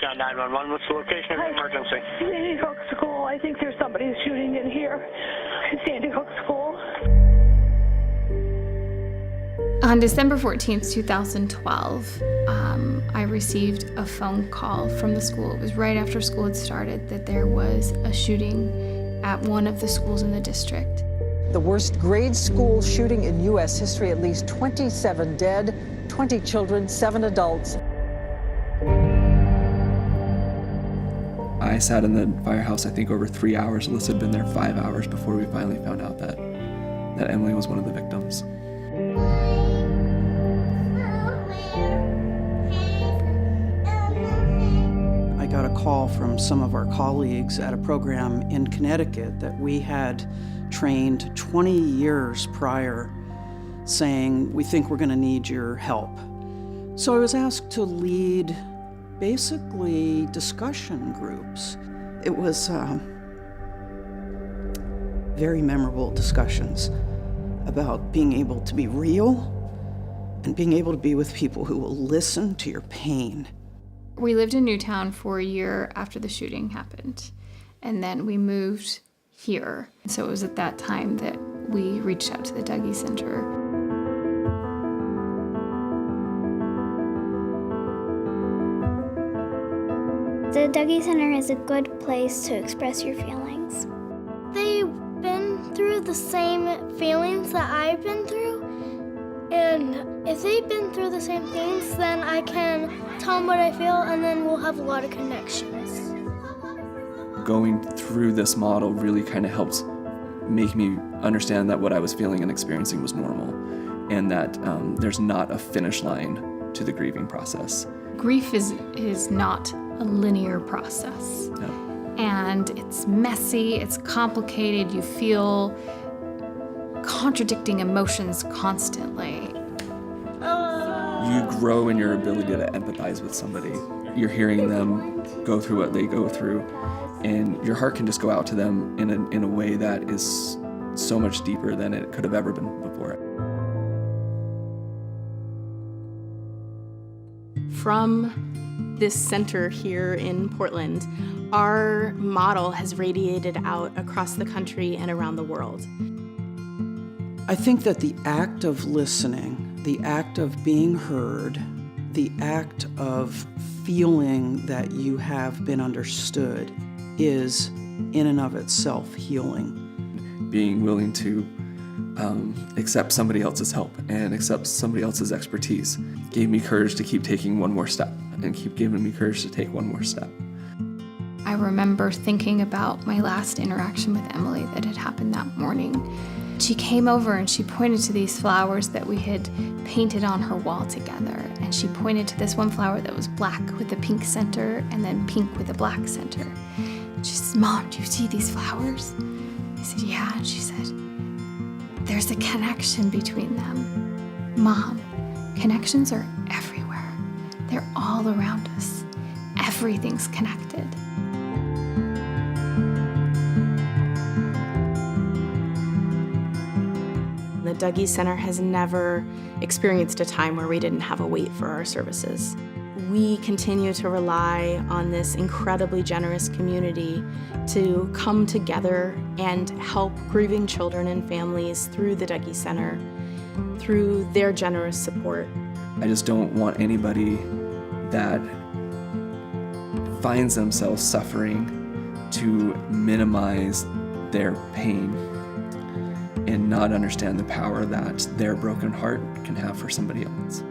Got 911. What's the location of the emergency? Sandy Hook School. I think there's somebody shooting in here. Sandy Hook School. On December 14th, 2012, I received a phone call from the school. It was right after school had started that there was a shooting at one of the schools in the district. The worst grade school shooting in U.S. history, at least 27 dead, 20 children, 7 adults. I sat in the firehouse, I think, over 3 hours. Alyssa had been there 5 hours before we finally found out that Emily was one of the victims. I got a call from some of our colleagues at a program in Connecticut that we had trained 20 years prior, saying, we think we're going to need your help. So I was asked to lead basically discussion groups. It was very memorable discussions about being able to be real and being able to be with people who will listen to your pain. We lived in Newtown for a year after the shooting happened, and then we moved here. So it was at that time that we reached out to the Dougy Center. The Dougy Center is a good place to express your feelings. They've been through the same feelings that I've been through, and if they've been through the same things, then I can tell them what I feel, and then we'll have a lot of connections. Going through this model really kind of helped make me understand that what I was feeling and experiencing was normal, and that there's not a finish line to the grieving process. Grief is not a linear process. No. And it's messy, it's complicated, you feel contradicting emotions constantly. You grow in your ability to empathize with somebody. You're hearing them go through what they go through, and your heart can just go out to them in a way that is so much deeper than it could have ever been before. From this center here in Portland, our model has radiated out across the country and around the world. I think that the act of listening, the act of being heard, the act of feeling that you have been understood is, in and of itself, healing. Being willing to accept somebody else's help and accept somebody else's expertise gave me courage to keep taking one more step and keep giving me courage to take one more step. I remember thinking about my last interaction with Emily that had happened that morning. She came over and she pointed to these flowers that we had painted on her wall together. And she pointed to this one flower that was black with a pink center and then pink with a black center. And she said, "Mom, do you see these flowers?" I said, "Yeah." And she said, "There's a connection between them. Mom, connections are everywhere. They're all around us. Everything's connected." The Dougy Center has never experienced a time where we didn't have a wait for our services. We continue to rely on this incredibly generous community to come together and help grieving children and families through the Dougy Center, through their generous support. I just don't want anybody that finds themselves suffering to minimize their pain and not understand the power that their broken heart can have for somebody else.